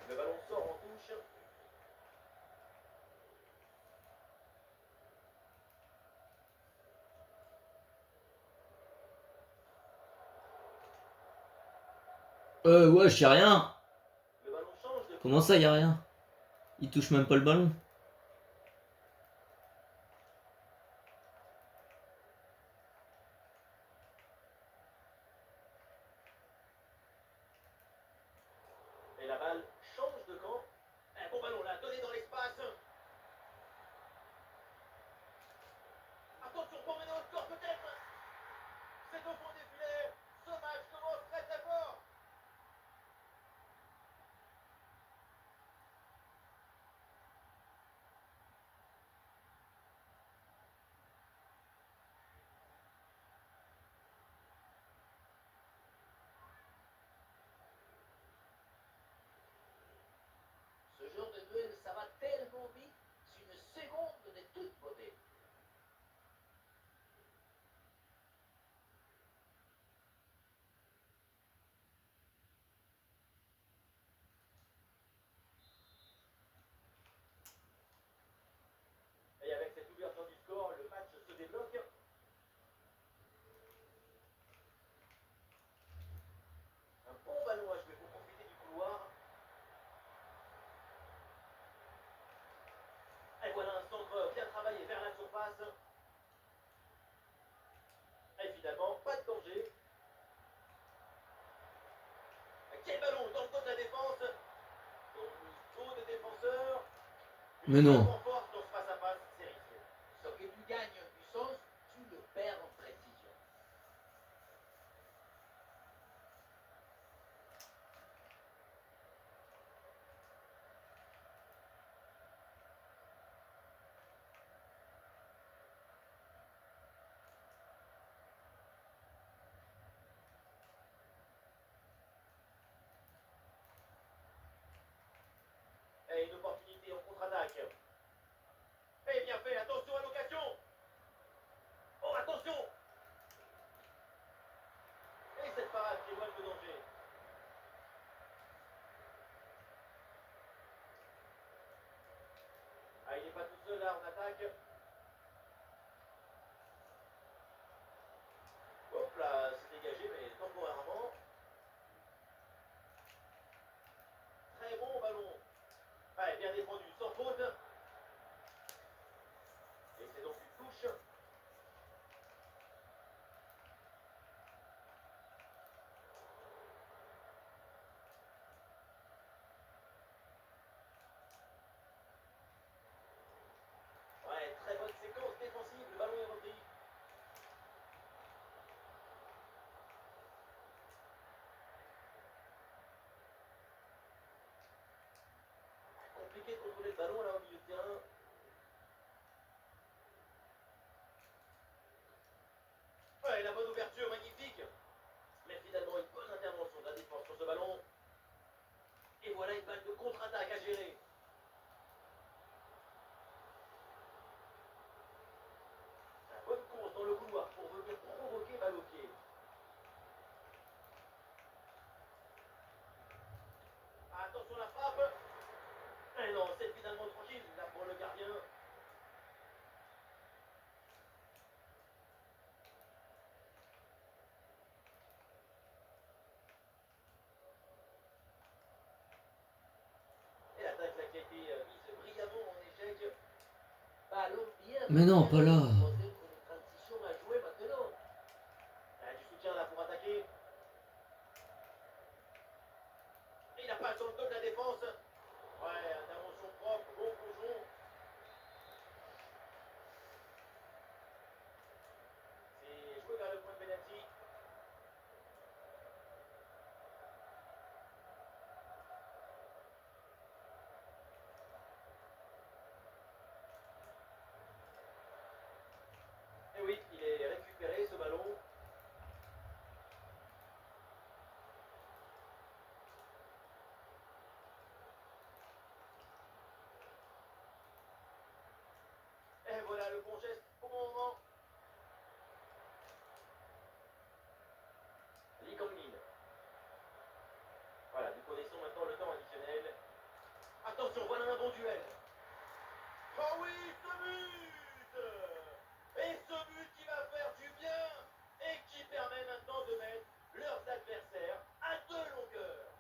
Le ballon sort en touche. Wesh, y'a rien. Le ballon change de Comment ça, y'a rien? Il touche même pas le ballon. Et la balle change de camp. Un bon ballon là, donné dans l'espace. Attention pour mener au score peut-être. C'est au fond des filets. Ce match commence très très fort. Ce genre de duel, ça va tellement vite. Une seconde de toute beauté. Et avec cette ouverture du score, le match se débloque. Un bon ballon à jouer pour profiter du couloir. Et voilà un centre bien travaillé vers la surface. Et finalement, pas de danger. Quel ballon dans le dos de la défense. Au niveau des défenseurs. Mais Une frappe non. en force dans ce face-à-face, c'est risqué. Ce que tu gagnes en puissance, tu le perds en précision. Et une opportunité en contre-attaque. Et bien fait, attention à l'occasion. Oh, attention. Et cette parade qui éloigne le danger. Ah, il n'est pas tout seul là en attaque. Hop là, c'est dégagé, mais temporairement. Très bon ballon. Ouais, bien défendu, sans faute. Et c'est donc une touche. Ouais, très bonne séquence défensive, le ballon est repris. Compliqué de contrôler le ballon là au milieu de terrain. Ouais, la bonne ouverture, magnifique. Mais finalement, une bonne intervention de la défense sur ce ballon. Et voilà une balle de contre-attaque à gérer. La bonne course dans le couloir pour venir provoquer balle au pied. Attention la frappe. Et non, c'est finalement tranquille là pour le gardien. Et l'attaque là qui a été mise brillamment en échec. Ballon bien. Mais non, pas là. Peut-être une transition à jouer maintenant. Ah, du soutien là pour attaquer. Et il a pas sur le dos de la défense. Ouais, intervention propre, bon plongeon. C'est joué vers le point de pénalty. Et oui, il est récupéré ce ballon. Et voilà le bon geste au bon moment. Lee Kang-min. Voilà, nous connaissons maintenant le temps additionnel. ce but! Et ce but qui va faire du bien et qui permet maintenant de mettre leurs adversaires à 2 longueurs.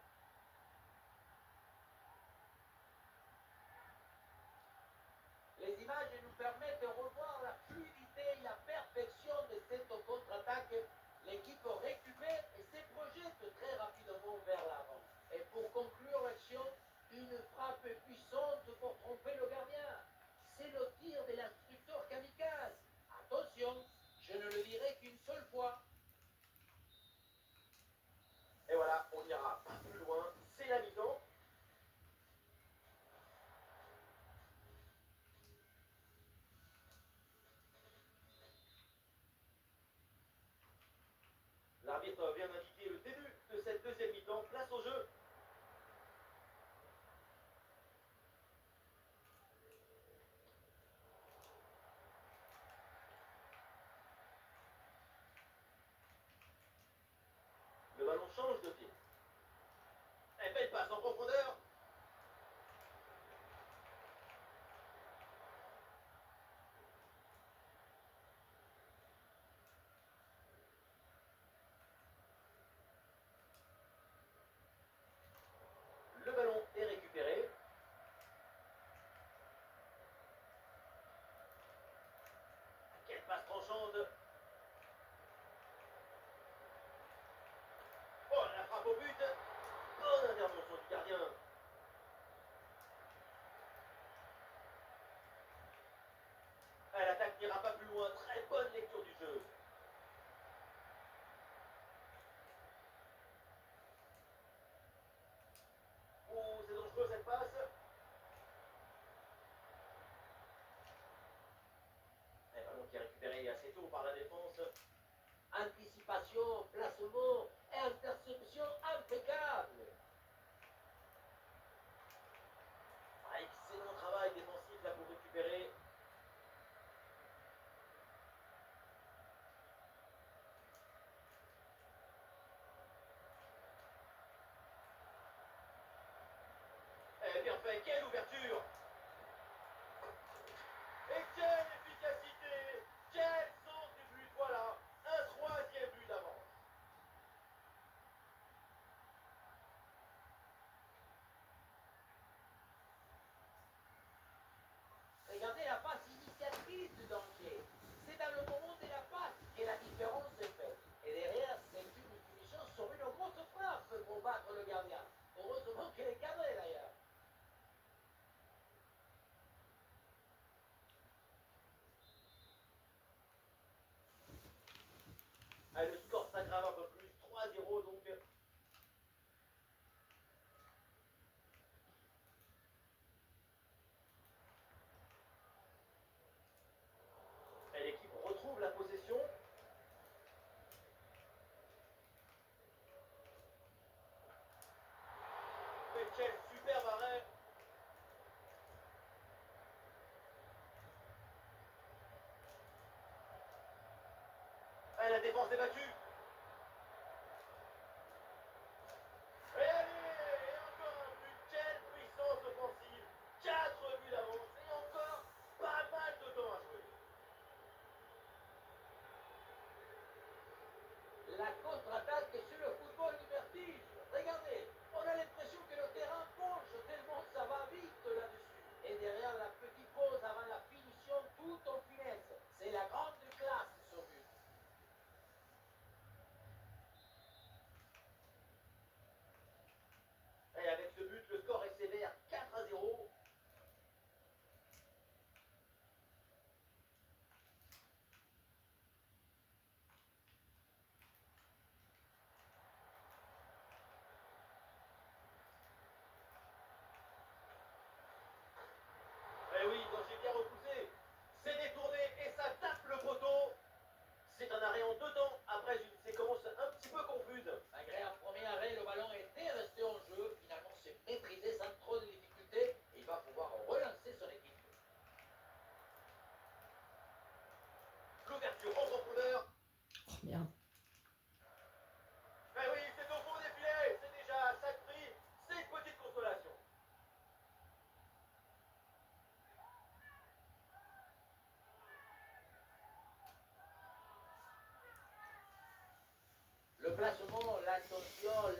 Les images nous permettent de revoir la fluidité et la perfection de cette contre-attaque. L'équipe récupère et se projette très rapidement vers l'avant. Et pour conclure l'action, une frappe puissante pour tromper le gardien. C'est le tir de l'instructeur kamikaze. Attention, je ne le dirai qu'une seule fois. Et voilà, on n'ira pas plus loin, c'est la mi-temps. L'arbitre vient d'indiquer le début de cette deuxième mi-temps, place au jeu. Le ballon change de pied. Et belle passe en profondeur. Le ballon est récupéré. Quelle passe tranchante. Oh, la frappe au but. Bonne intervention du gardien. L'attaque n'ira pas plus loin. Très bonne lecture du jeu. Oh, c'est dangereux cette passe. Un ballon qui est récupéré assez tôt par la défense. Anticipation, placement, interception impeccable. Excellent travail défensif là pour récupérer. Bien fait, quelle ouverture! Et quelle efficacité! Quel sens du but! Voilà, un troisième but d'avance. Regardez la passe initiatrice de danger. C'est dans le moment de la passe que la différence se fait. Et derrière, c'est une finition sur une grosse frappe pour battre le gardien. Heureusement qu'elle est cadrée d'ailleurs. Le score s'aggrave un peu plus, 3-0 donc. Et l'équipe retrouve la possession. Quel superbe arrêt! La défense est battue. Et allez, et encore un but. Quelle puissance offensive. 4 buts d'avance et encore pas mal de temps à jouer. La contre-attaque sur le football du vertige. Regardez, on a l'impression que le terrain penche tellement ça va vite là-dessus. Et derrière la petite pause avant la finition, tout en finesse. C'est la grande classe ce but.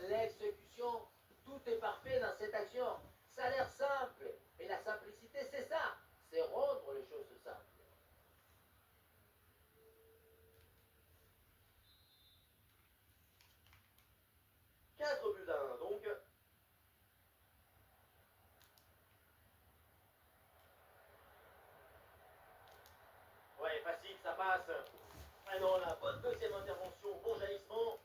l'exécution. Tout est parfait dans cette action. Ça a l'air simple, mais la simplicité, c'est ça. C'est rendre les choses simples. Quatre buts à 1, donc. Ouais, facile, ça passe. Ah non, la bonne deuxième intervention, bon jaillissement.